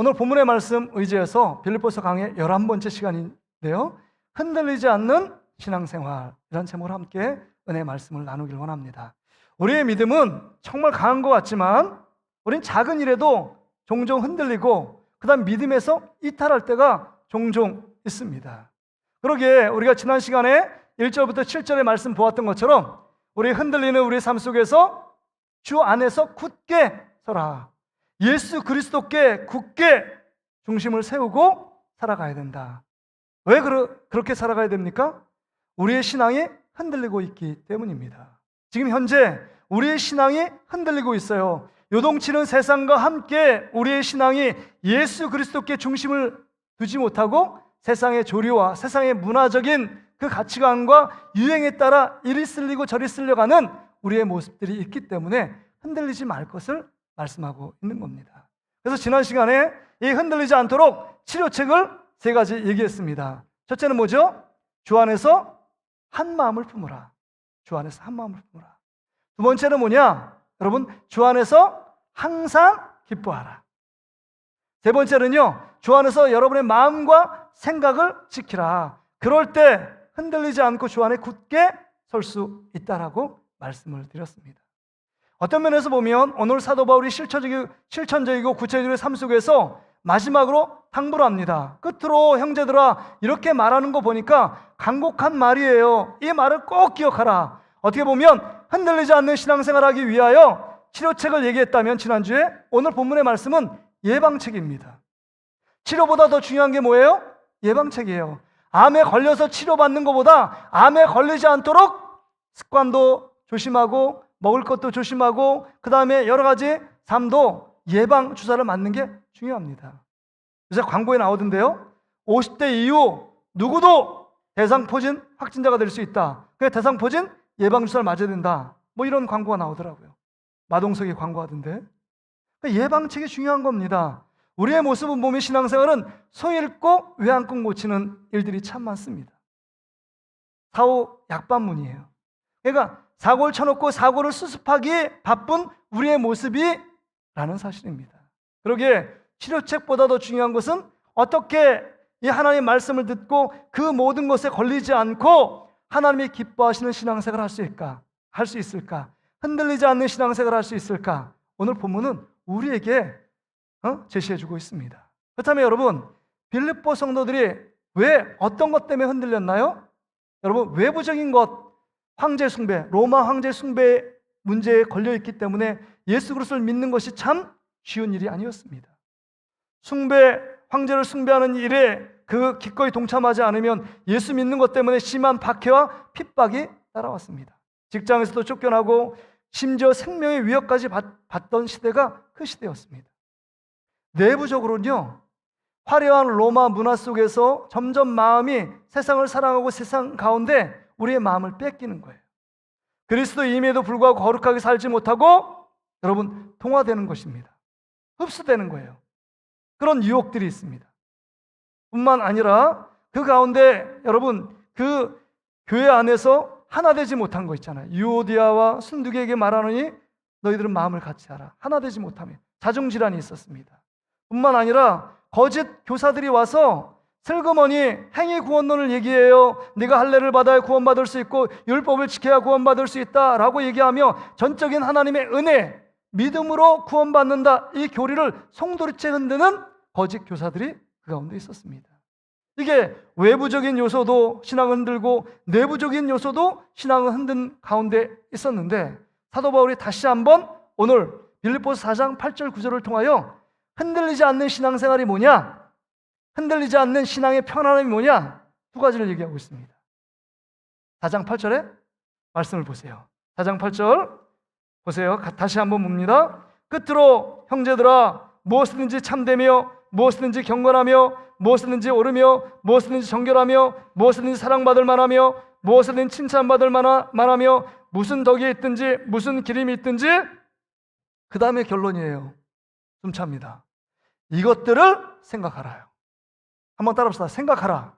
오늘 본문의 말씀 의지해서 빌립보서 강의 11번째 시간인데요, 흔들리지 않는 신앙생활이라는 제목으로 함께 은혜의 말씀을 나누길 원합니다. 우리의 믿음은 정말 강한 것 같지만 우린 작은 일에도 종종 흔들리고 그 다음 믿음에서 이탈할 때가 종종 있습니다. 그러기에 우리가 지난 시간에 1절부터 7절의 말씀 보았던 것처럼 우리 흔들리는 우리 삶 속에서 주 안에서 굳게 서라. 예수 그리스도께 굳게 중심을 세우고 살아가야 된다. 왜 그렇게 살아가야 됩니까? 우리의 신앙이 흔들리고 있기 때문입니다. 지금 현재 우리의 신앙이 흔들리고 있어요. 요동치는 세상과 함께 우리의 신앙이 예수 그리스도께 중심을 두지 못하고 세상의 조류와 세상의 문화적인 그 가치관과 유행에 따라 이리 쓸리고 저리 쓸려가는 우리의 모습들이 있기 때문에 흔들리지 말 것을 말씀하고 있는 겁니다. 그래서 지난 시간에 이 흔들리지 않도록 치료책을 3가지 얘기했습니다. 첫째는 뭐죠? 주 안에서 한 마음을 품으라. 주 안에서 한 마음을 품으라. 두 번째는 뭐냐? 여러분, 주 안에서 항상 기뻐하라. 세 번째는요, 주 안에서 여러분의 마음과 생각을 지키라. 그럴 때 흔들리지 않고 주 안에 굳게 설 수 있다라고 말씀을 드렸습니다. 어떤 면에서 보면 오늘 사도 바울이 실천적이고 구체적인 삶 속에서 마지막으로 당부를 합니다. 끝으로 형제들아, 이렇게 말하는 거 보니까 간곡한 말이에요. 이 말을 꼭 기억하라. 어떻게 보면 흔들리지 않는 신앙생활하기 위하여 치료책을 얘기했다면 지난주에, 오늘 본문의 말씀은 예방책입니다. 치료보다 더 중요한 게 뭐예요? 예방책이에요. 암에 걸려서 치료받는 것보다 암에 걸리지 않도록 습관도 조심하고 먹을 것도 조심하고 그 다음에 여러 가지 삶도 예방 주사를 맞는 게 중요합니다. 요새 광고에 나오던데요, 50대 이후 누구도 대상포진 확진자가 될 수 있다. 그래서 대상포진 예방 주사를 맞아야 된다. 뭐 이런 광고가 나오더라고요. 마동석이 광고하던데. 예방책이 중요한 겁니다. 우리의 모습은 보면 신앙생활은 소 잃고 외양국 고치는 일들이 참 많습니다. 사후 약반문이에요. 그러니까 사고를 쳐놓고 사고를 수습하기에 바쁜 우리의 모습이 라는 사실입니다. 그러기에 치료책보다 더 중요한 것은 어떻게 이 하나님의 말씀을 듣고 그 모든 것에 걸리지 않고 하나님이 기뻐하시는 신앙생활을 할 수 있을까? 흔들리지 않는 신앙생활을 할 수 있을까? 오늘 본문은 우리에게 제시해주고 있습니다. 그렇다면 여러분, 빌립보 성도들이 왜 어떤 것 때문에 흔들렸나요? 여러분, 외부적인 것, 황제 숭배, 로마 황제 숭배 문제에 걸려있기 때문에 예수 그리스도를 믿는 것이 참 쉬운 일이 아니었습니다. 황제를 숭배하는 일에 그 기꺼이 동참하지 않으면 예수 믿는 것 때문에 심한 박해와 핍박이 따라왔습니다. 직장에서도 쫓겨나고 심지어 생명의 위협까지 받던 시대가 그 시대였습니다. 내부적으로는요, 화려한 로마 문화 속에서 점점 마음이 세상을 사랑하고 세상 가운데 우리의 마음을 뺏기는 거예요. 그리스도임에도 불구하고 거룩하게 살지 못하고 여러분 동화되는 것입니다. 흡수되는 거예요. 그런 유혹들이 있습니다. 뿐만 아니라 그 가운데 여러분, 그 교회 안에서 하나 되지 못한 거 있잖아요. 유오디아와 순두개에게 말하노니 너희들은 마음을 같이 하라. 하나 되지 못하면 자중질환이 있었습니다. 뿐만 아니라 거짓 교사들이 와서 슬그머니 행위 구원론을 얘기해요. 네가 할례를 받아야 구원받을 수 있고 율법을 지켜야 구원받을 수 있다라고 얘기하며 전적인 하나님의 은혜, 믿음으로 구원받는다, 이 교리를 송두리째 흔드는 거짓 교사들이 그 가운데 있었습니다. 이게 외부적인 요소도 신앙을 흔들고 내부적인 요소도 신앙을 흔든 가운데 있었는데, 사도 바울이 다시 한번 오늘 빌립보서 4장 8절 9절을 통하여 흔들리지 않는 신앙생활이 뭐냐, 흔들리지 않는 신앙의 편안함이 뭐냐, 2가지를 얘기하고 있습니다. 4장 8절에 말씀을 보세요. 4장 8절 보세요. 다시 한번 봅니다. 끝으로 형제들아, 무엇이든지 참되며 무엇이든지 경건하며 무엇이든지 옳으며 무엇이든지 정결하며 무엇이든지 사랑받을 만하며 무엇이든지 칭찬받을 만하며 무슨 덕이 있든지 무슨 기림이 있든지, 그 다음에 결론이에요. 좀 찹니다. 이것들을 생각하라요. 한번 따라합시다. 생각하라.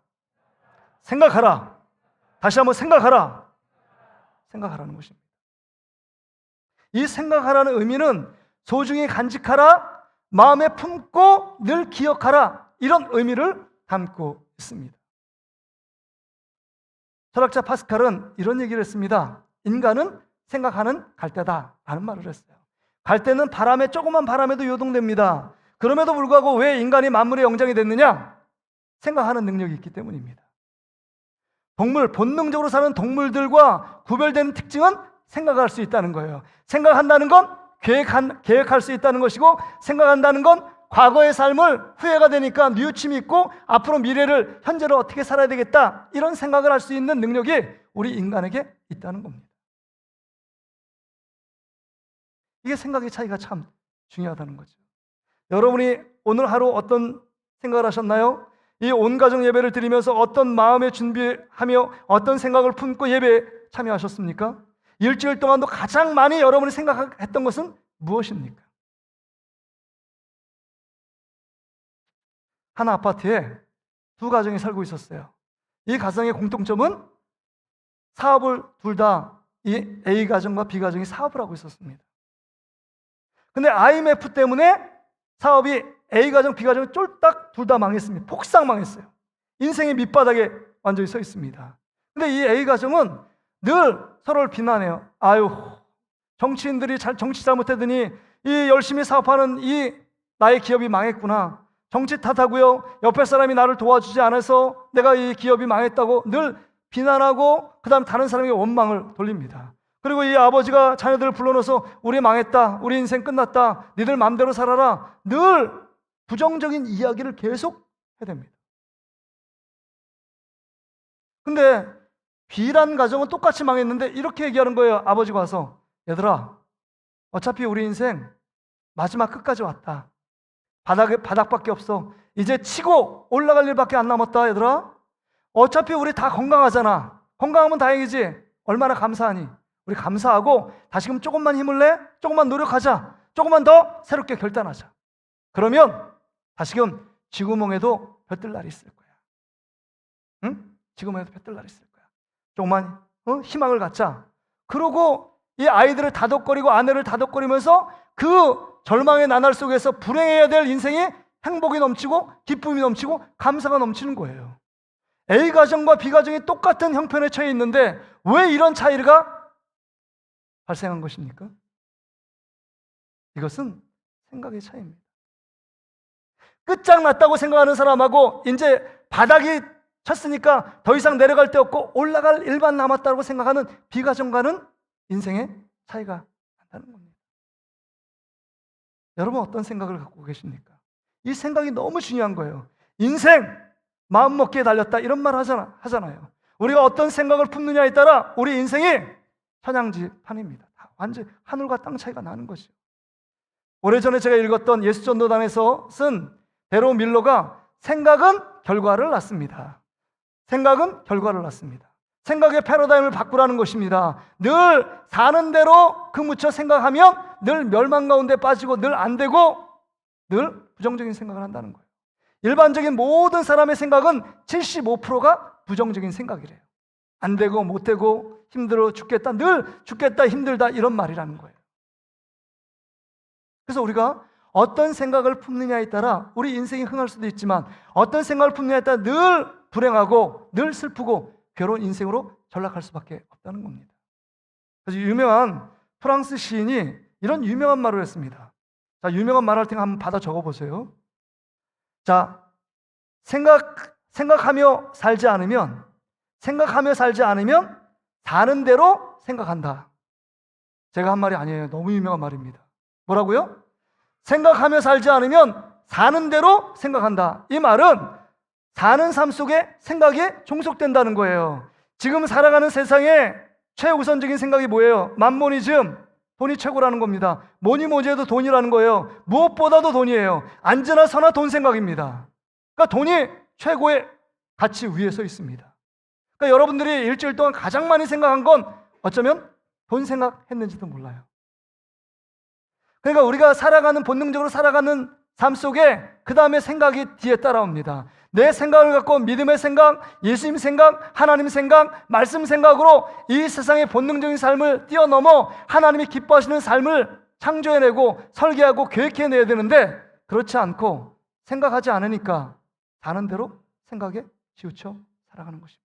생각하라. 다시 한번 생각하라. 생각하라는 것입니다. 이 생각하라는 의미는 소중히 간직하라, 마음에 품고 늘 기억하라, 이런 의미를 담고 있습니다. 철학자 파스칼은 이런 얘기를 했습니다. 인간은 생각하는 갈대다 라는 말을 했어요. 갈대는 바람에, 조그만 바람에도 요동됩니다. 그럼에도 불구하고 왜 인간이 만물의 영장이 됐느냐? 생각하는 능력이 있기 때문입니다. 본능적으로 사는 동물들과 구별되는 특징은 생각할 수 있다는 거예요. 생각한다는 건 계획할 수 있다는 것이고, 생각한다는 건 과거의 삶을 후회가 되니까 뉘우침이 있고 앞으로 미래를, 현재를 어떻게 살아야 되겠다, 이런 생각을 할 수 있는 능력이 우리 인간에게 있다는 겁니다. 이게 생각의 차이가 참 중요하다는 거죠. 여러분이 오늘 하루 어떤 생각을 하셨나요? 이 온 가정 예배를 드리면서 어떤 마음의 준비하며 어떤 생각을 품고 예배에 참여하셨습니까? 일주일 동안도 가장 많이 여러분이 생각했던 것은 무엇입니까? 한 아파트에 두 가정이 살고 있었어요. 이 가정의 공통점은 사업을 둘 다, 이 A 가정과 B 가정이 사업을 하고 있었습니다. 근데 IMF 때문에 사업이 A 가정, B 가정 쫄딱 둘 다 망했습니다. 폭삭 망했어요. 인생의 밑바닥에 완전히 서 있습니다. 근데 이 A 가정은 늘 서로를 비난해요. 아유, 정치인들이 정치 잘못하더니 이 열심히 사업하는 이 나의 기업이 망했구나. 정치 탓하고요, 옆에 사람이 나를 도와주지 않아서 내가 이 기업이 망했다고 늘 비난하고, 그 다음 다른 사람에게 원망을 돌립니다. 그리고 이 아버지가 자녀들을 불러넣어서 우리 망했다, 우리 인생 끝났다, 니들 마음대로 살아라, 늘 부정적인 이야기를 계속 해댑니다. 근데 B란 가정은 똑같이 망했는데 이렇게 얘기하는 거예요. 아버지가 와서, 얘들아, 어차피 우리 인생 마지막 끝까지 왔다. 바닥밖에 없어. 이제 치고 올라갈 일밖에 안 남았다. 얘들아, 어차피 우리 다 건강하잖아. 건강하면 다행이지. 얼마나 감사하니. 우리 감사하고 다시금 조금만 힘을 내, 조금만 노력하자, 조금만 더 새롭게 결단하자. 그러면 다시금 쥐구멍에도 볕들 날이 있을 거야. 응? 쥐구멍에도 볕들 날이 있을 거야. 조금만 희망을 갖자. 그러고 이 아이들을 다독거리고 아내를 다독거리면서 그 절망의 나날 속에서 불행해야 될 인생이 행복이 넘치고 기쁨이 넘치고 감사가 넘치는 거예요. A 가정과 B 가정이 똑같은 형편에 처해 있는데 왜 이런 차이가 발생한 것입니까? 이것은 생각의 차이입니다. 끝장났다고 생각하는 사람하고 이제 바닥이 쳤으니까 더 이상 내려갈 데 없고 올라갈 일만 남았다고 생각하는 B 가정과는 인생의 차이가 난다는 겁니다. 여러분 어떤 생각을 갖고 계십니까? 이 생각이 너무 중요한 거예요. 인생 마음먹기에 달렸다, 이런 말 하잖아요. 우리가 어떤 생각을 품느냐에 따라 우리 인생이 천양지판입니다. 완전 하늘과 땅 차이가 나는 거죠. 오래전에 제가 읽었던 예수전도단에서 쓴 데로 밀러가 생각은 결과를 낳습니다. 생각은 결과를 낳습니다. 생각의 패러다임을 바꾸라는 것입니다. 늘 사는 대로 그 묻혀 생각하면 늘 멸망 가운데 빠지고 늘 안 되고 늘 부정적인 생각을 한다는 거예요. 일반적인 모든 사람의 생각은 75%가 부정적인 생각이래요. 안 되고 못 되고 힘들어 죽겠다, 늘 죽겠다, 힘들다, 이런 말이라는 거예요. 그래서 우리가 어떤 생각을 품느냐에 따라 우리 인생이 흥할 수도 있지만 어떤 생각을 품느냐에 따라 늘 불행하고 늘 슬프고 괴로운 인생으로 전락할 수밖에 없다는 겁니다. 그래서 유명한 프랑스 시인이 이런 유명한 말을 했습니다. 자, 유명한 말 할 테니까 한번 받아 적어보세요. 자, 생각하며 살지 않으면 사는 대로 생각한다. 제가 한 말이 아니에요. 너무 유명한 말입니다. 뭐라고요? 생각하며 살지 않으면 사는 대로 생각한다. 이 말은 사는 삶 속에 생각이 종속된다는 거예요. 지금 살아가는 세상에 최우선적인 생각이 뭐예요? 만모니즘, 돈이 최고라는 겁니다. 뭐니 뭐니 해도 돈이라는 거예요. 무엇보다도 돈이에요. 앉으나 서나 돈 생각입니다. 그러니까 돈이 최고의 가치 위에 서 있습니다. 그러니까 여러분들이 일주일 동안 가장 많이 생각한 건 어쩌면 돈 생각했는지도 몰라요. 그러니까 우리가 본능적으로 살아가는 삶 속에 그 다음에 생각이 뒤에 따라옵니다. 내 생각을 갖고 믿음의 생각, 예수님 생각, 하나님 생각, 말씀 생각으로 이 세상의 본능적인 삶을 뛰어넘어 하나님이 기뻐하시는 삶을 창조해내고 설계하고 계획해내야 되는데, 그렇지 않고 생각하지 않으니까 사는 대로 생각에 치우쳐 살아가는 것입니다.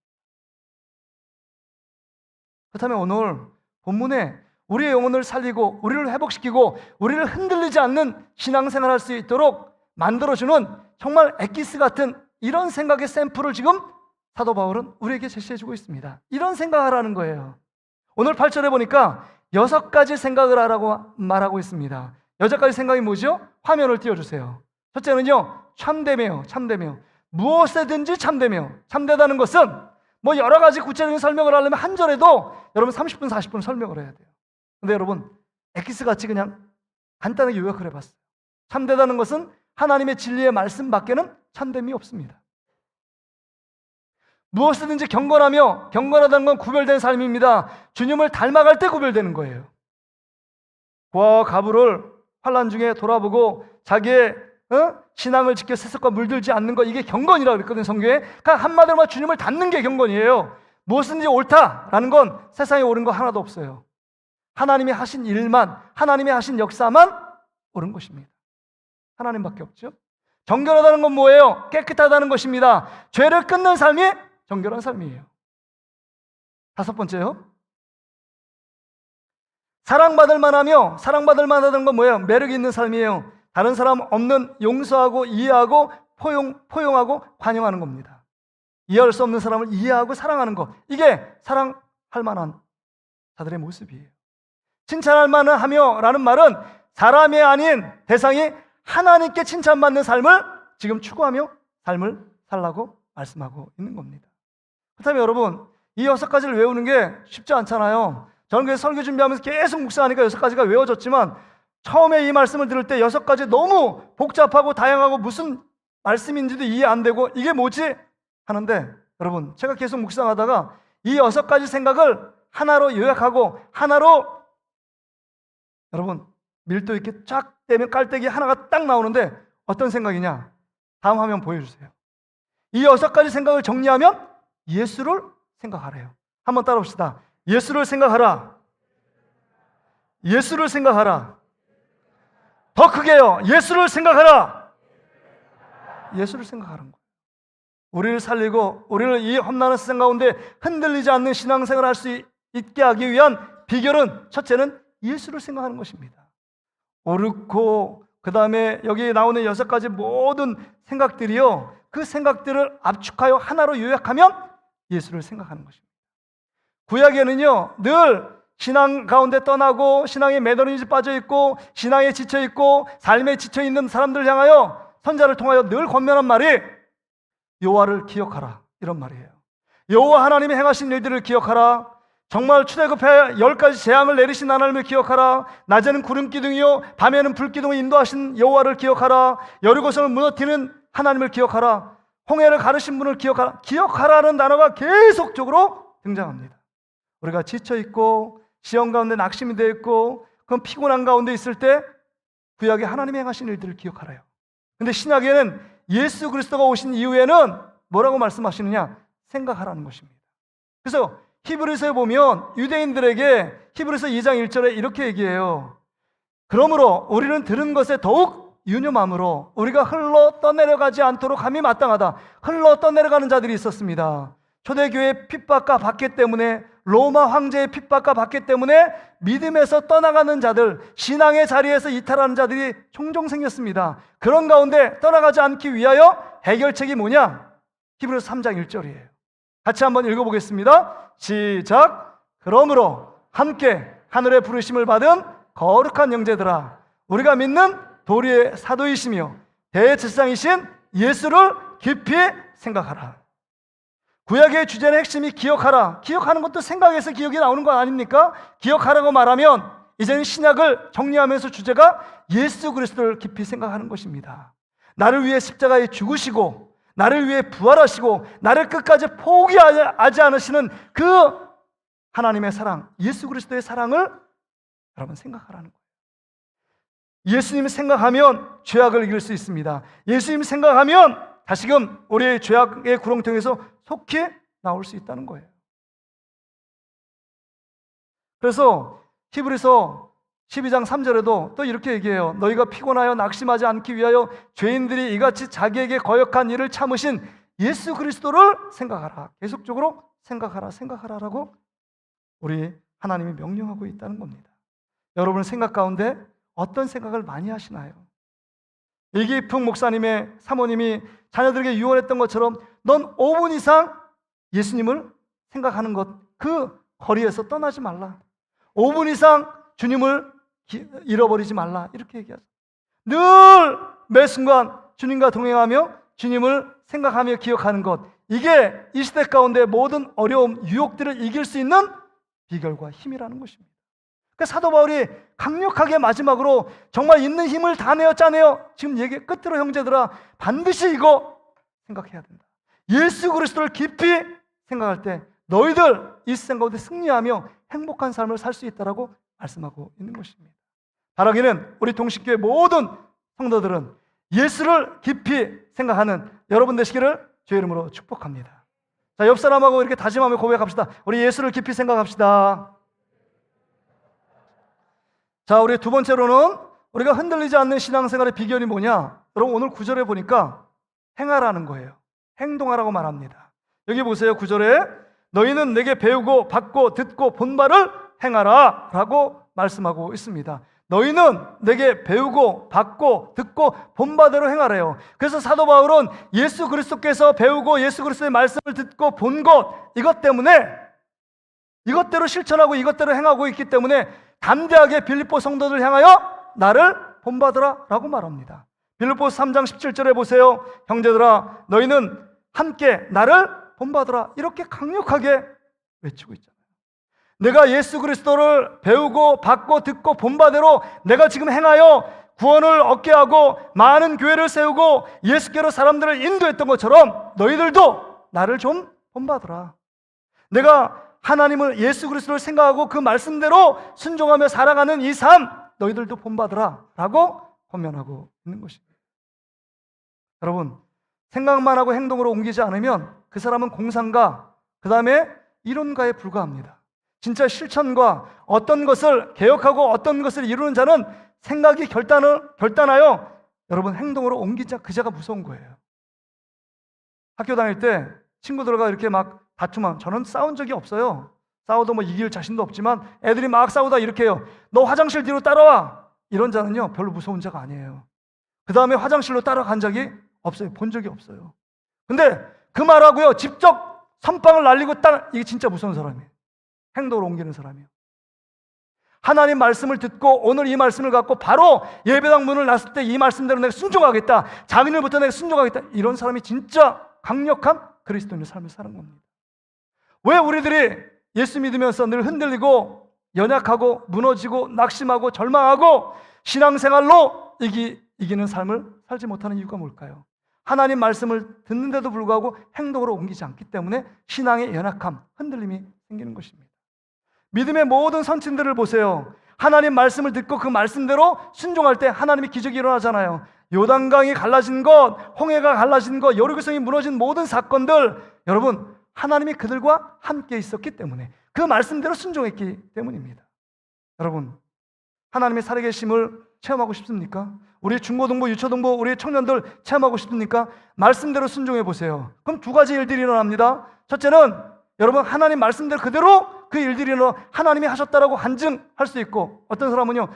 그렇다면 오늘 본문에 우리의 영혼을 살리고 우리를 회복시키고 우리를 흔들리지 않는 신앙생활을 할 수 있도록 만들어주는 정말 엑기스 같은 이런 생각의 샘플을 지금 사도 바울은 우리에게 제시해주고 있습니다. 이런 생각하라는 거예요. 오늘 8절에 보니까 6가지 생각을 하라고 말하고 있습니다. 6가지 생각이 뭐죠? 화면을 띄워주세요. 첫째는요, 참되며, 참되며. 무엇에든지 참되며. 참되다는 것은 뭐 여러 가지 구체적인 설명을 하려면 한 절에도 여러분 30분, 40분 설명을 해야 돼요. 근데 여러분, 엑기스 같이 그냥 간단하게 요약을 해봤어요. 참되다는 것은 하나님의 진리의 말씀 밖에는 참됨이 없습니다. 무엇이든지 경건하며, 경건하다는 건 구별된 삶입니다. 주님을 닮아갈 때 구별되는 거예요. 고아와 가부를 환난 중에 돌아보고 자기의 신앙을 지켜 세속과 물들지 않는 것, 이게 경건이라고 그랬거든요, 성경에. 그러니까 한마디로 주님을 닮는 게 경건이에요. 무엇이든지 옳다라는 건 세상에 옳은 거 하나도 없어요. 하나님이 하신 일만, 하나님이 하신 역사만 옳은 것입니다. 하나님밖에 없죠. 정결하다는 건 뭐예요? 깨끗하다는 것입니다. 죄를 끊는 삶이 정결한 삶이에요. 5번째요, 사랑받을 만하며, 사랑받을 만하다는 건 뭐예요? 매력 있는 삶이에요. 다른 사람 없는 용서하고 이해하고 포용하고 관용하는 겁니다. 이해할 수 없는 사람을 이해하고 사랑하는 것, 이게 사랑할 만한 자들의 모습이에요. 칭찬할 만하며 라는 말은 사람이 아닌 대상이 하나님께 칭찬받는 삶을 지금 추구하며 삶을 살라고 말씀하고 있는 겁니다. 그렇다면 여러분, 이 6가지를 외우는 게 쉽지 않잖아요. 저는 그래서 설교 준비하면서 계속 묵상하니까 6가지가 외워졌지만 처음에 이 말씀을 들을 때 6가지 너무 복잡하고 다양하고 무슨 말씀인지도 이해 안 되고 이게 뭐지? 하는데 여러분, 제가 계속 묵상하다가 이 6가지 생각을 하나로 요약하고 하나로, 여러분, 밀도 있게 쫙 떼면 깔때기 하나가 딱 나오는데 어떤 생각이냐? 다음 화면 보여주세요. 이 6가지 생각을 정리하면 예수를 생각하래요. 한번 따라봅시다. 예수를 생각하라. 예수를 생각하라. 더 크게요. 예수를 생각하라. 예수를 생각하는 거예요. 우리를 살리고 우리를 이 험난한 세상 가운데 흔들리지 않는 신앙생활을 할 수 있게 하기 위한 비결은, 첫째는 예수를 생각하는 것입니다. 옳고 그 다음에 여기 나오는 6가지 모든 생각들이요, 그 생각들을 압축하여 하나로 요약하면 예수를 생각하는 것입니다. 구약에는요, 늘 신앙 가운데 떠나고 신앙에 매너리지 빠져있고 신앙에 지쳐있고 삶에 지쳐있는 사람들 향하여 선자를 통하여 늘 권면한 말이 여호와를 기억하라, 이런 말이에요. 여호와 하나님이 행하신 일들을 기억하라. 정말 출애굽해 10가지 재앙을 내리신 하나님을 기억하라. 낮에는 구름 기둥이요 밤에는 불 기둥을 인도하신 여호와를 기억하라. 여리고성을 무너뜨리는 하나님을 기억하라. 홍해를 가르신 분을 기억하라. 기억하라는 단어가 계속적으로 등장합니다. 우리가 지쳐있고 시험 가운데 낙심이 되어 있고 그런 피곤한 가운데 있을 때 구약에 하나님이 행하신 일들을 기억하라요. 근데 신약에는 예수 그리스도가 오신 이후에는 뭐라고 말씀하시느냐? 생각하라는 것입니다. 그래서 히브리서에 보면 유대인들에게 히브리서 2장 1절에 이렇게 얘기해요. 그러므로 우리는 들은 것에 더욱 유념함으로 우리가 흘러 떠내려가지 않도록 함이 마땅하다. 흘러 떠내려가는 자들이 있었습니다. 초대교회의 핍박과 박해 때문에, 로마 황제의 핍박과 박해 때문에 믿음에서 떠나가는 자들, 신앙의 자리에서 이탈하는 자들이 종종 생겼습니다. 그런 가운데 떠나가지 않기 위하여 해결책이 뭐냐? 히브리서 3장 1절이에요. 같이 한번 읽어보겠습니다. 시작. 그러므로 함께 하늘의 부르심을 받은 거룩한 형제들아, 우리가 믿는 도리의 사도이시며 대제사장이신 예수를 깊이 생각하라. 구약의 주제의 핵심이 기억하라. 기억하는 것도 생각에서 기억이 나오는 거 아닙니까? 기억하라고 말하면 이제는 신약을 정리하면서 주제가 예수 그리스도를 깊이 생각하는 것입니다. 나를 위해 십자가에 죽으시고 나를 위해 부활하시고 나를 끝까지 포기하지 않으시는 그 하나님의 사랑, 예수 그리스도의 사랑을 여러분 생각하라는 거예요. 예수님을 생각하면 죄악을 이길 수 있습니다. 예수님 생각하면 다시금 우리의 죄악의 구렁텅이에서 속히 나올 수 있다는 거예요. 그래서 히브리서 12장 3절에도 또 이렇게 얘기해요. 너희가 피곤하여 낙심하지 않기 위하여 죄인들이 이같이 자기에게 거역한 일을 참으신 예수 그리스도를 생각하라. 계속적으로 생각하라라고 우리 하나님이 명령하고 있다는 겁니다. 여러분 생각 가운데 어떤 생각을 많이 하시나요? 이기풍 목사님의 사모님이 자녀들에게 유언했던 것처럼 넌 5분 이상 예수님을 생각하는 것, 그 거리에서 떠나지 말라. 5분 이상 주님을 잃어버리지 말라. 이렇게 얘기하죠. 늘 매 순간 주님과 동행하며 주님을 생각하며 기억하는 것, 이게 이 시대 가운데 모든 어려움, 유혹들을 이길 수 있는 비결과 힘이라는 것입니다. 그러니까 사도 바울이 강력하게 마지막으로 정말 있는 힘을 다 내어 짜내어 지금 얘기 끝으로 형제들아 반드시 이거 생각해야 된다. 예수 그리스도를 깊이 생각할 때 너희들 이 세상 가운데 승리하며 행복한 삶을 살 수 있다라고 말씀하고 있는 것입니다. 바라기는 우리 동식교회 모든 성도들은 예수를 깊이 생각하는 여러분 되시기를 주의 이름으로 축복합니다. 자, 옆 사람하고 이렇게 다짐하며 고백합시다. 우리 예수를 깊이 생각합시다. 자, 우리 두 번째로는 우리가 흔들리지 않는 신앙생활의 비결이 뭐냐? 여러분 오늘 9절에 보니까 행하라는 거예요. 행동하라고 말합니다. 여기 보세요. 9절에 너희는 내게 배우고 받고 듣고 본 바를 행하라 라고 말씀하고 있습니다. 너희는 내게 배우고 받고 듣고 본 바대로 행하래요. 그래서 사도 바울은 예수 그리스도께서 배우고 예수 그리스도의 말씀을 듣고 본 것, 이것 때문에 이것대로 실천하고 이것대로 행하고 있기 때문에 담대하게 빌립보 성도들 향하여 나를 본받으라 라고 말합니다. 빌립보서 3장 17절에 보세요. 형제들아 너희는 함께 나를 본받으라, 이렇게 강력하게 외치고 있잖아요. 내가 예수 그리스도를 배우고 받고 듣고 본 바대로 내가 지금 행하여 구원을 얻게 하고 많은 교회를 세우고 예수께로 사람들을 인도했던 것처럼 너희들도 나를 좀 본받으라. 내가 하나님을, 예수 그리스도를 생각하고 그 말씀대로 순종하며 살아가는 이 삶 너희들도 본받으라 라고 권면하고 있는 것입니다. 여러분, 생각만 하고 행동으로 옮기지 않으면 그 사람은 공상가, 그 다음에 이론가에 불과합니다. 진짜 실천과 어떤 것을 개혁하고 어떤 것을 이루는 자는 생각이 결단하여 여러분 행동으로 옮기자, 그 자가 무서운 거예요. 학교 다닐 때 친구들과 이렇게 막 다투면, 저는 싸운 적이 없어요. 싸워도 뭐 이길 자신도 없지만 애들이 막 싸우다 이렇게 해요. 너 화장실 뒤로 따라와. 이런 자는요 별로 무서운 자가 아니에요. 그 다음에 화장실로 따라간 적이 없어요. 본 적이 없어요. 근데 그 말하고요 직접 선빵을 날리고 이게 진짜 무서운 사람이에요. 행동으로 옮기는 사람이에요. 하나님 말씀을 듣고 오늘 이 말씀을 갖고 바로 예배당 문을 났을 때 이 말씀대로 내가 순종하겠다, 장인을부터 내가 순종하겠다, 이런 사람이 진짜 강력한 그리스도인의 삶을 사는 겁니다. 왜 우리들이 예수 믿으면서 늘 흔들리고 연약하고 무너지고 낙심하고 절망하고 신앙생활로 이기는 삶을 살지 못하는 이유가 뭘까요? 하나님 말씀을 듣는데도 불구하고 행동으로 옮기지 않기 때문에 신앙의 연약함, 흔들림이 생기는 것입니다. 믿음의 모든 선친들을 보세요. 하나님 말씀을 듣고 그 말씀대로 순종할 때 하나님의 기적이 일어나잖아요. 요단강이 갈라진 것, 홍해가 갈라진 것, 여리고성이 무너진 모든 사건들, 여러분 하나님이 그들과 함께 있었기 때문에, 그 말씀대로 순종했기 때문입니다. 여러분, 하나님의 살아계심을 체험하고 싶습니까? 우리 중고등부, 유초등부, 우리 청년들 체험하고 싶습니까? 말씀대로 순종해 보세요. 그럼 두 가지 일들이 일어납니다. 첫째는 여러분 하나님 말씀대로 그대로 그 일들이 일어나 하나님이 하셨다라고 간증할 수 있고, 어떤 사람은요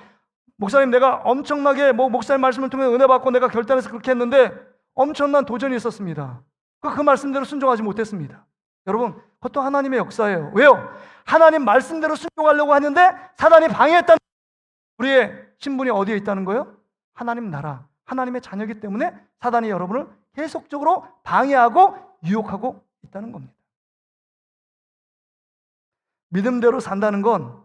목사님 내가 엄청나게 목사님 말씀을 통해 은혜 받고 내가 결단해서 그렇게 했는데 엄청난 도전이 있었습니다. 그 말씀대로 순종하지 못했습니다. 여러분 그것도 하나님의 역사예요. 왜요? 하나님 말씀대로 순종하려고 하는데 사단이 방해했다는, 우리의 신분이 어디에 있다는 거예요? 하나님 나라, 하나님의 자녀이기 때문에 사단이 여러분을 계속적으로 방해하고 유혹하고 있다는 겁니다. 믿음대로 산다는 건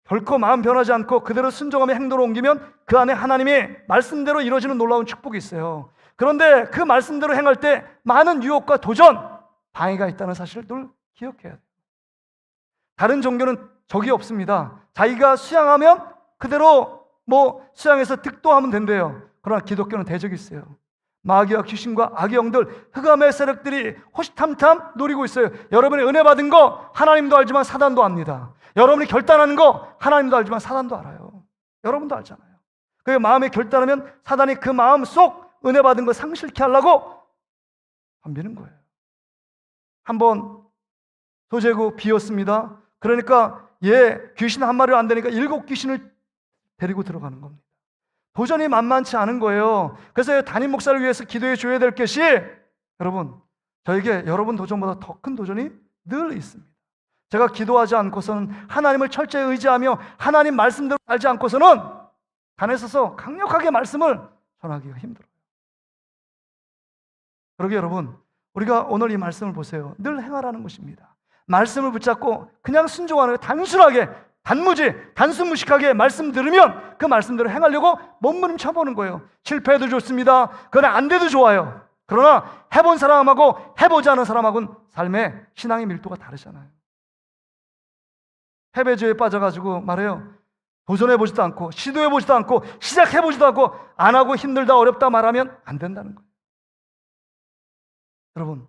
결코 마음 변하지 않고 그대로 순종하며 행동으로 옮기면 그 안에 하나님의 말씀대로 이루어지는 놀라운 축복이 있어요. 그런데 그 말씀대로 행할 때 많은 유혹과 도전, 방해가 있다는 사실을 늘 기억해야 돼요. 다른 종교는 적이 없습니다. 자기가 수양하면 그대로 수양해서 득도하면 된대요. 그러나 기독교는 대적이 있어요. 마귀와 귀신과 악의 영들, 흑암의 세력들이 호시탐탐 노리고 있어요. 여러분이 은혜 받은 거 하나님도 알지만 사단도 압니다. 여러분이 결단하는 거 하나님도 알지만 사단도 알아요. 여러분도 알잖아요. 그 마음에 결단하면 사단이 그 마음 속 은혜 받은 거 상실케 하려고 덤비는 거예요. 한번 소재구 비었습니다. 그러니까 귀신 한 마리로 안 되니까 7 귀신을 데리고 들어가는 겁니다. 도전이 만만치 않은 거예요. 그래서 담임 목사를 위해서 기도해 줘야 될 것이, 여러분, 저에게 여러분 도전보다 더 큰 도전이 늘 있습니다. 제가 기도하지 않고서는, 하나님을 철저히 의지하며 하나님 말씀대로 살지 않고서는 단에 서서 강력하게 말씀을 전하기가 힘들어요. 그러게 여러분, 우리가 오늘 이 말씀을 보세요. 늘 행하라는 것입니다. 말씀을 붙잡고 그냥 순종하는 거, 단순하게, 단무지, 단순무식하게 말씀 들으면 그 말씀대로 행하려고 몸부림쳐보는 거예요. 실패해도 좋습니다. 그러나 안 돼도 좋아요. 그러나 해본 사람하고 해보지 않은 사람하고는 삶의 신앙의 밀도가 다르잖아요. 패배주의에 빠져가지고 말해요. 도전해보지도 않고 시도해보지도 않고 시작해보지도 않고 안 하고 힘들다 어렵다 말하면 안 된다는 거예요. 여러분,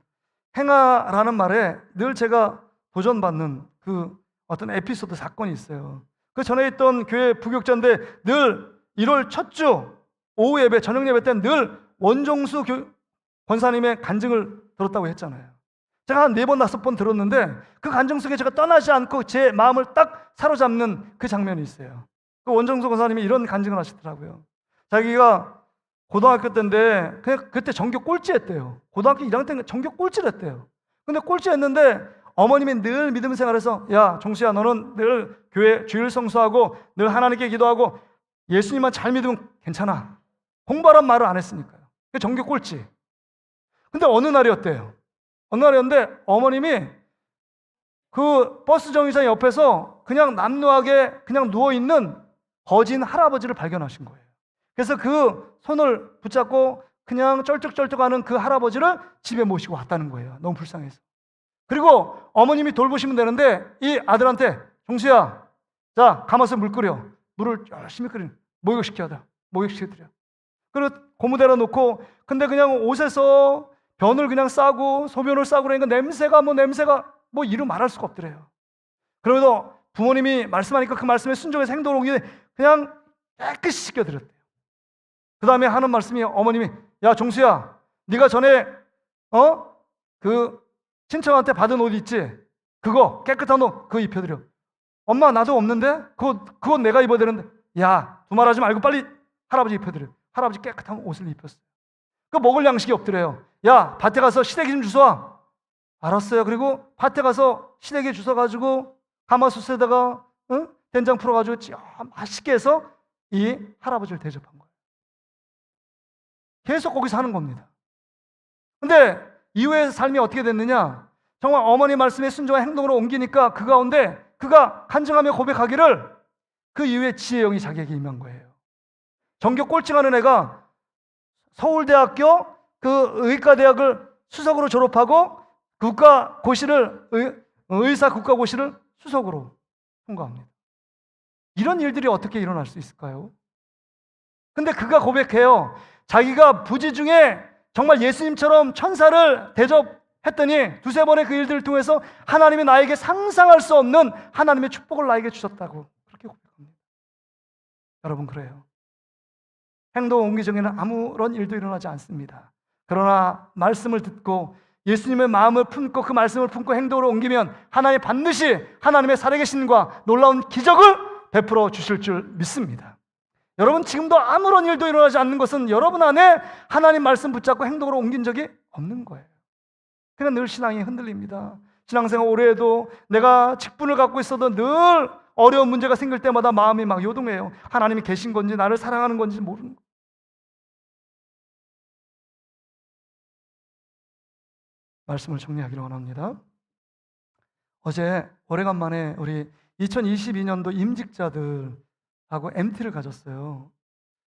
행하라는 말에 늘 제가 도전받는 그 어떤 에피소드 사건이 있어요. 그 전에 있던 교회 부교육자인데 늘 1월 첫 주 오후 예배, 저녁 예배 때는 늘 원종수 권사님의 간증을 들었다고 했잖아요. 제가 한 4번, 5번 들었는데 그 간증 속에 제가 떠나지 않고 제 마음을 딱 사로잡는 그 장면이 있어요. 그 원종수 권사님이 이런 간증을 하시더라고요. 자기가 고등학교 때인데 그냥 그때 전교 꼴찌했대요. 고등학교 1학년 때 전교 꼴찌를 했대요. 근데 꼴찌했는데 어머님이 늘 믿음 생활에서, 야 종수야, 너는 늘 교회 주일 성수하고 늘 하나님께 기도하고 예수님만 잘 믿으면 괜찮아. 공부하란 말을 안 했으니까요. 전교 꼴찌. 근데 어느 날이었대요. 어느 날이었는데 어머님이 그 버스 정류장 옆에서 그냥 남루하게 그냥 누워있는 거진 할아버지를 발견하신 거예요. 그래서 그 손을 붙잡고 그냥 쩔뚝쩔뚝하는 그 할아버지를 집에 모시고 왔다는 거예요. 너무 불쌍해서. 그리고 어머님이 돌보시면 되는데 이 아들한테, 종수야, 자 가마솥 물 끓여. 물을 열심히 끓이는, 목욕시켜드려. 그리고 고무대로 놓고, 근데 그냥 옷에서 변을 그냥 싸고 소변을 싸고 그러니까 냄새가 이루 말할 수가 없더래요. 그래도 부모님이 말씀하니까 그 말씀에 순종해서 행동을 옮기는데 그냥 깨끗이 씻겨드렸대요. 그 다음에 하는 말씀이, 어머님이, 야 종수야, 네가 전에 그 친척한테 받은 옷 있지? 그거 깨끗한 옷 그거 입혀드려. 엄마 나도 없는데? 그건 내가 입어야 되는데. 야 두말하지 말고 빨리 할아버지 입혀드려. 할아버지 깨끗한 옷을 입혔어요. 그 먹을 양식이 없더래요. 야 밭에 가서 시래기 좀 주워와. 알았어요. 그리고 밭에 가서 시래기 주워가지고 가마솥에다가 된장 풀어가지고 맛있게 해서 이 할아버지를 대접한 거예요. 계속 거기서 하는 겁니다. 근데 이후의 삶이 어떻게 됐느냐? 정말 어머니 말씀에 순종한 행동으로 옮기니까 그 가운데 그가 간증하며 고백하기를 그 이후에 지혜의 영이 자기에게 임한 거예요. 전교 꼴찌하는 애가 서울대학교 그 의과대학을 수석으로 졸업하고 의사 국가고시를 수석으로 통과합니다. 이런 일들이 어떻게 일어날 수 있을까요? 근데 그가 고백해요. 자기가 부지 중에 정말 예수님처럼 천사를 대접했더니 2-3번의 그 일들을 통해서 하나님이 나에게 상상할 수 없는 하나님의 축복을 나에게 주셨다고 그렇게 고백합니다. 여러분, 그래요. 행동 옮기 전에는 아무런 일도 일어나지 않습니다. 그러나 말씀을 듣고 예수님의 마음을 품고 그 말씀을 품고 행동으로 옮기면 하나님 반드시 하나님의 살아계신과 놀라운 기적을 베풀어 주실 줄 믿습니다. 여러분, 지금도 아무런 일도 일어나지 않는 것은 여러분 안에 하나님 말씀 붙잡고 행동으로 옮긴 적이 없는 거예요. 그냥 늘 신앙이 흔들립니다. 신앙생활 오래 해도 내가 직분을 갖고 있어도 늘 어려운 문제가 생길 때마다 마음이 막 요동해요. 하나님이 계신 건지 나를 사랑하는 건지 모르는 거예요. 말씀을 정리하기를 원합니다. 어제 오래간만에 우리 2022년도 임직자들하고 MT를 가졌어요.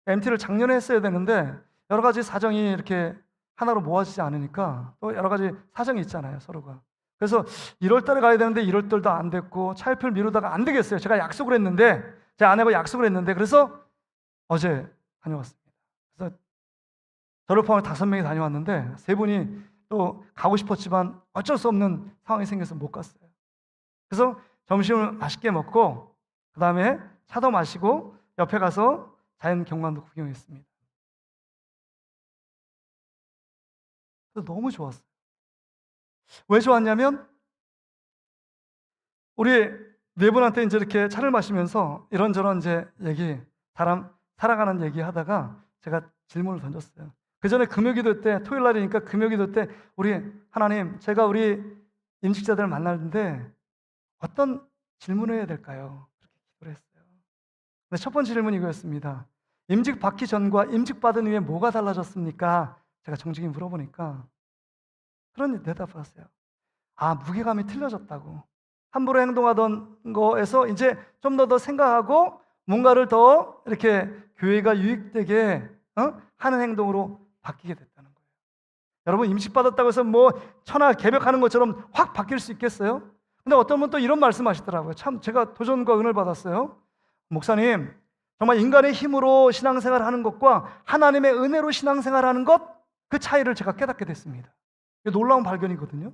MT를 작년에 했어야 되는데 여러 가지 사정이 이렇게 하나로 모아지지 않으니까 또 여러 가지 사정이 있잖아요, 서로가. 그래서 1월 달에 가야 되는데 1월 달도 안 됐고 차일피를 미루다가 안 되겠어요. 제가 약속을 했는데, 제 아내가 약속을 했는데, 그래서 어제 다녀왔습니다. 그래서 저를 포함해 5명이 다녀왔는데 3분이 또 가고 싶었지만 어쩔 수 없는 상황이 생겨서 못 갔어요. 그래서 점심을 맛있게 먹고 그 다음에 차도 마시고 옆에 가서 자연 경관도 구경했습니다. 그래서 너무 좋았어요. 왜 좋았냐면 우리 네 분한테 이제 이렇게 차를 마시면서 이런저런 이제 얘기, 사람 살아가는 얘기 하다가 제가 질문을 던졌어요. 그 전에 금요기도 때, 토요일 날이니까 금요기도 때 우리 하나님, 제가 우리 임직자들을 만나는데 어떤 질문을 해야 될까요? 그렇게 기도를 했어요. 근데 첫 번째 질문이 이거였습니다. 임직 받기 전과 임직 받은 후에 뭐가 달라졌습니까? 제가 정직히 물어보니까 그런 대답을 하세요. 아, 무게감이 틀려졌다고. 함부로 행동하던 거에서 이제 좀 더 생각하고 뭔가를 더 이렇게 교회가 유익되게 하는 행동으로 바뀌게 됐다는 거예요. 여러분, 임직 받았다고 해서 뭐 천하 개벽하는 것처럼 확 바뀔 수 있겠어요? 근데 어떤 분 또 이런 말씀하시더라고요. 참 제가 도전과 은혜를 받았어요. 목사님, 정말 인간의 힘으로 신앙생활 하는 것과 하나님의 은혜로 신앙생활 하는 것, 그 차이를 제가 깨닫게 됐습니다. 이게 놀라운 발견이거든요.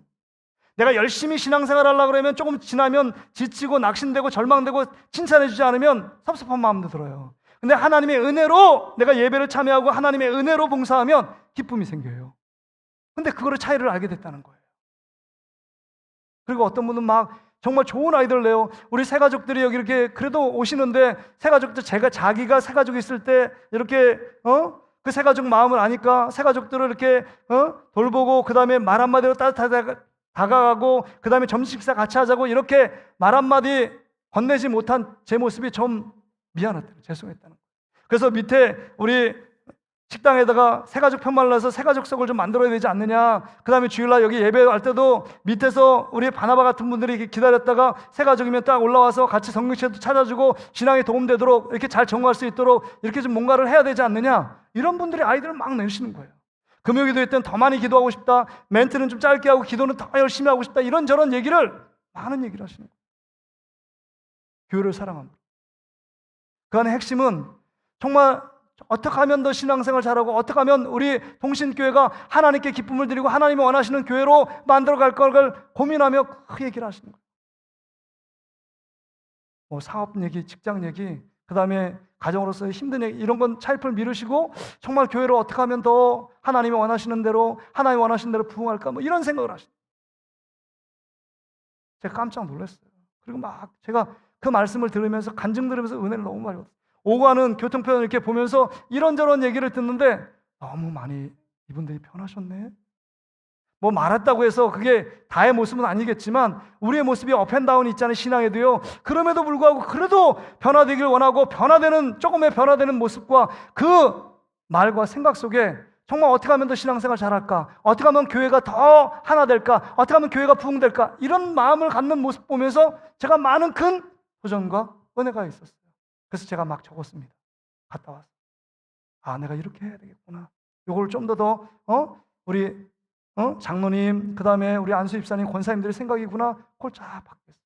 내가 열심히 신앙생활 하려고 그러면 조금 지나면 지치고 낙심되고 절망되고 칭찬해주지 않으면 섭섭한 마음도 들어요. 근데 하나님의 은혜로 내가 예배를 참여하고 하나님의 은혜로 봉사하면 기쁨이 생겨요. 근데 그거를 차이를 알게 됐다는 거예요. 그리고 어떤 분은 막 정말 좋은 아이디어를 내요. 우리 새가족들이 여기 이렇게 그래도 오시는데 새가족들 자기가 새가족 있을 때 이렇게 그 새가족 마음을 아니까 새가족들을 이렇게 돌보고 그 다음에 말 한마디로 따뜻하게 다가가고 그 다음에 점심 식사 같이 하자고 이렇게 말 한마디 건네지 못한 제 모습이 좀 미안했대요. 죄송했다는 거예요. 그래서 밑에 우리 식당에다가 새가족 편말을 해서 새가족석을 좀 만들어야 되지 않느냐. 그 다음에 주일날 여기 예배할 때도 밑에서 우리 바나바 같은 분들이 기다렸다가 새가족이면 딱 올라와서 같이 성경책도 찾아주고 신앙에 도움되도록 이렇게 잘 정화할 수 있도록 이렇게 좀 뭔가를 해야 되지 않느냐. 이런 분들이 아이디어를 막 내시는 거예요. 금요기도회 때는 더 많이 기도하고 싶다. 멘트는 좀 짧게 하고 기도는 더 열심히 하고 싶다. 이런저런 얘기를 많은 얘기를 하시는 거예요. 교회를 사랑합니다. 그 안에 핵심은 정말 어떻게 하면 더 신앙생활 잘하고 어떻게 하면 우리 동신교회가 하나님께 기쁨을 드리고 하나님이 원하시는 교회로 만들어갈 걸 고민하며 그 얘기를 하시는 거예요. 뭐 사업 얘기, 직장 얘기, 그 다음에 가정으로서의 힘든 얘기, 이런 건 차일풀 미루시고 정말 교회를 어떻게 하면 더 하나님이 원하시는 대로 하나님이 원하시는 대로 부응할까, 뭐 이런 생각을 하시는 거예요. 제가 깜짝 놀랐어요. 그리고 막 제가 그 말씀을 들으면서 간증 들으면서 은혜를 너무 많이 받았어요. 오고 가는 교통편을 이렇게 보면서 이런저런 얘기를 듣는데 너무 많이 이분들이 변하셨네. 뭐 말했다고 해서 그게 다의 모습은 아니겠지만 우리의 모습이 업앤다운이 있잖아요. 신앙에도요. 그럼에도 불구하고 그래도 변화되길 원하고 변화되는 조금의 변화되는 모습과 그 말과 생각 속에 정말 어떻게 하면 더 신앙생활 잘할까? 어떻게 하면 교회가 더 하나 될까? 어떻게 하면 교회가 부흥될까? 이런 마음을 갖는 모습 보면서 제가 많은 큰 도전과 은혜가 있었어요. 그래서 제가 막 적었습니다. 갔다 와서. 아, 내가 이렇게 해야 되겠구나. 요걸 좀 더 우리 장로님, 그 다음에 우리 안수 집사님, 권사님들의 생각이구나. 그걸 쫙 바뀌었어요.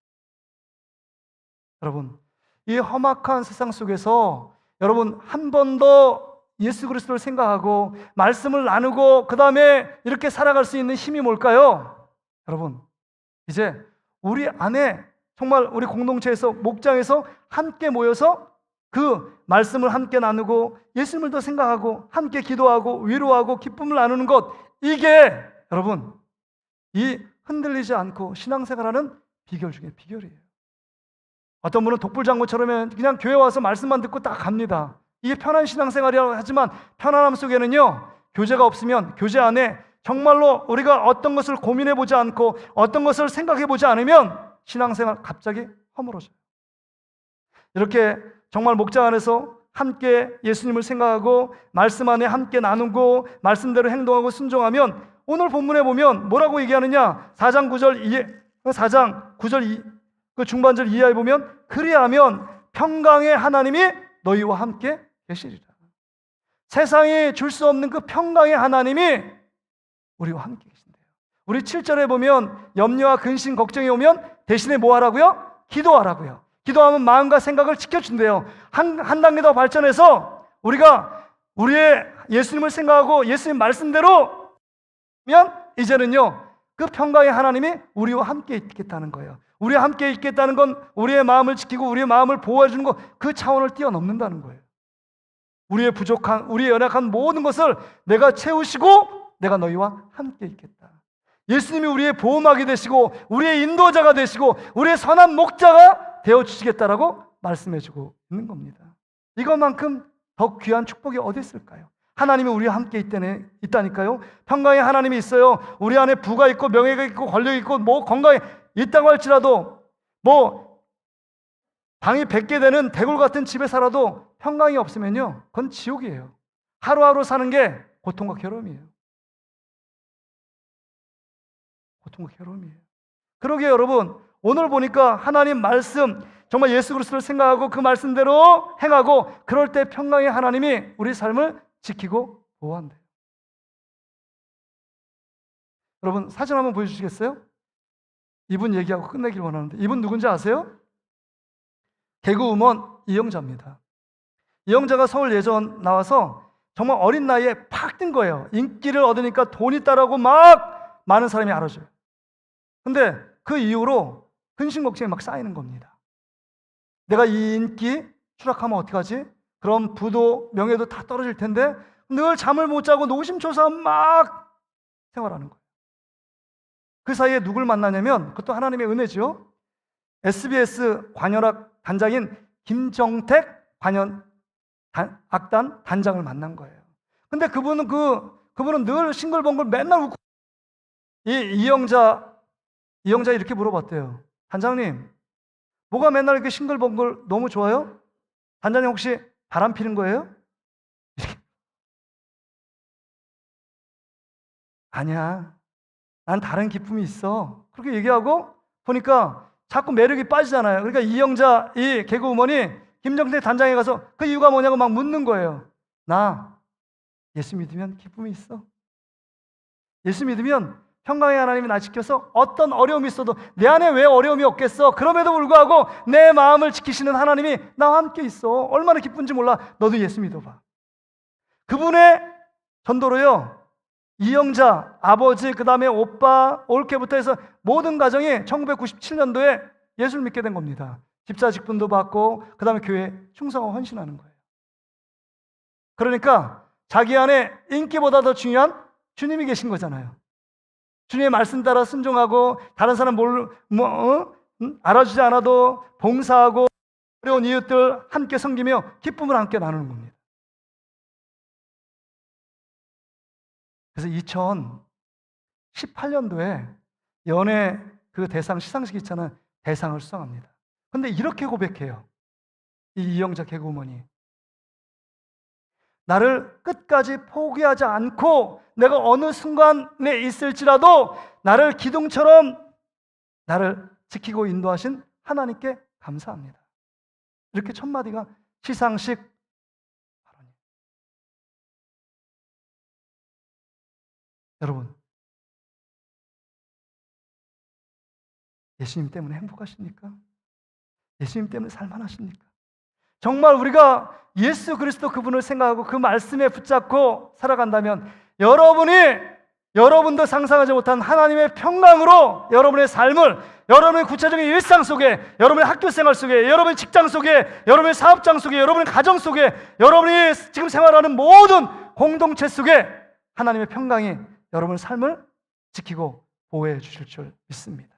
여러분, 이 험악한 세상 속에서 여러분 한 번 더 예수 그리스도를 생각하고 말씀을 나누고 그 다음에 이렇게 살아갈 수 있는 힘이 뭘까요? 여러분, 이제 우리 안에 정말 우리 공동체에서 목장에서 함께 모여서 그 말씀을 함께 나누고 예수님을 더 생각하고 함께 기도하고 위로하고 기쁨을 나누는 것, 이게 여러분 이 흔들리지 않고 신앙생활하는 비결 중에 비결이에요. 어떤 분은 독불장군처럼 그냥 교회 와서 말씀만 듣고 딱 갑니다. 이게 편한 신앙생활이라고 하지만 편안함 속에는요, 교제가 없으면 교제 안에 정말로 우리가 어떤 것을 고민해 보지 않고 어떤 것을 생각해 보지 않으면 신앙생활 갑자기 허물어져요. 이렇게 정말 목장 안에서 함께 예수님을 생각하고 말씀 안에 함께 나누고 말씀대로 행동하고 순종하면 오늘 본문에 보면 뭐라고 얘기하느냐? 4장 9절 그 중반절 이하에 보면 그리하면 평강의 하나님이 너희와 함께 계시리라. 세상이 줄 수 없는 그 평강의 하나님이 우리와 함께 계신대요. 우리 7절에 보면 염려와 근심, 걱정이 오면 대신에 뭐 하라고요? 기도하라고요. 기도하면 마음과 생각을 지켜준대요. 한 단계 더 발전해서 우리가 우리의 예수님을 생각하고 예수님 말씀대로 면 이제는요, 그 평강의 하나님이 우리와 함께 있겠다는 거예요. 우리와 함께 있겠다는 건 우리의 마음을 지키고 우리의 마음을 보호해 주는 것, 그 차원을 뛰어넘는다는 거예요. 우리의 부족한, 우리의 연약한 모든 것을 내가 채우시고 내가 너희와 함께 있겠다. 예수님이 우리의 보호막이 되시고 우리의 인도자가 되시고 우리의 선한 목자가 되어주시겠다라고 말씀해주고 있는 겁니다. 이것만큼 더 귀한 축복이 어디 있을까요? 하나님이 우리와 함께 있다니까요. 평강의 하나님이 있어요. 우리 안에 부가 있고 명예가 있고 권력이 있고 뭐 건강이 있다고 할지라도 뭐 방이 100개 되는 대굴 같은 집에 살아도 평강이 없으면요, 그건 지옥이에요. 하루하루 사는 게 고통과 괴로움이에요. 고통과 괴로움이에요. 그러게 여러분, 오늘 보니까 하나님 말씀, 정말 예수 그리스도를 생각하고 그 말씀대로 행하고 그럴 때 평강의 하나님이 우리 삶을 지키고 보호한대요. 여러분, 사진 한번 보여주시겠어요? 이분 얘기하고 끝내길 원하는데, 이분 누군지 아세요? 개그우먼 이영자입니다. 이영자가 서울 예전 나와서 정말 어린 나이에 팍 뜬 거예요. 인기를 얻으니까 돈 있다라고 막 많은 사람이 알아줘요. 근데 그 이후로 근심 걱정이 막 쌓이는 겁니다. 내가 이 인기 추락하면 어떡하지? 그럼 부도 명예도 다 떨어질 텐데 늘 잠을 못 자고 노심초사한 막 생활하는 거예요. 그 사이에 누굴 만나냐면, 그것도 하나님의 은혜죠. SBS 관현악 단장인 김정택 악단 단장을 만난 거예요. 근데 그분은 늘 싱글벙글 맨날 웃고, 이영자 이렇게 물어봤대요. 단장님, 뭐가 맨날 이렇게 싱글벙글 너무 좋아요? 단장님 혹시 바람 피는 거예요? 아니야, 난 다른 기쁨이 있어. 그렇게 얘기하고 보니까 자꾸 매력이 빠지잖아요. 그러니까 이영자 이 개그우먼이 김정태 단장에 가서 그 이유가 뭐냐고 막 묻는 거예요. 나 예수 믿으면 기쁨이 있어. 예수 믿으면 평강의 하나님이 나 지켜서 어떤 어려움이 있어도 내 안에 왜 어려움이 없겠어? 그럼에도 불구하고 내 마음을 지키시는 하나님이 나와 함께 있어. 얼마나 기쁜지 몰라. 너도 예수 믿어봐. 그분의 전도로요, 이영자 아버지, 그 다음에 오빠, 올케부터 해서 모든 가정이 1997년도에 예수를 믿게 된 겁니다. 집사 직분도 받고 그 다음에 교회에 충성하고 헌신하는 거예요. 그러니까 자기 안에 인기보다 더 중요한 주님이 계신 거잖아요. 주님의 말씀 따라 순종하고 다른 사람 알아주지 않아도 봉사하고 어려운 이웃들 함께 섬기며 기쁨을 함께 나누는 겁니다. 그래서 2018년도에 연예 그 대상 시상식 있잖아요. 대상을 수상합니다. 근데 이렇게 고백해요. 이 이영자 개그우먼이. 나를 끝까지 포기하지 않고 내가 어느 순간에 있을지라도 나를 기둥처럼 나를 지키고 인도하신 하나님께 감사합니다. 이렇게 첫 마디가 시상식 발언이에요. 여러분, 예수님 때문에 행복하십니까? 예수님 때문에 살만하십니까? 정말 우리가 예수 그리스도 그분을 생각하고 그 말씀에 붙잡고 살아간다면 여러분도 상상하지 못한 하나님의 평강으로 여러분의 삶을, 여러분의 구체적인 일상 속에, 여러분의 학교 생활 속에, 여러분의 직장 속에, 여러분의 사업장 속에, 여러분의 가정 속에, 여러분이 지금 생활하는 모든 공동체 속에 하나님의 평강이 여러분의 삶을 지키고 보호해 주실 줄 믿습니다.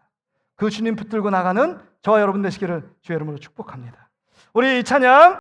그 주님 붙들고 나가는 저와 여러분 되시기를 주의 이름으로 축복합니다. 우리 이 찬양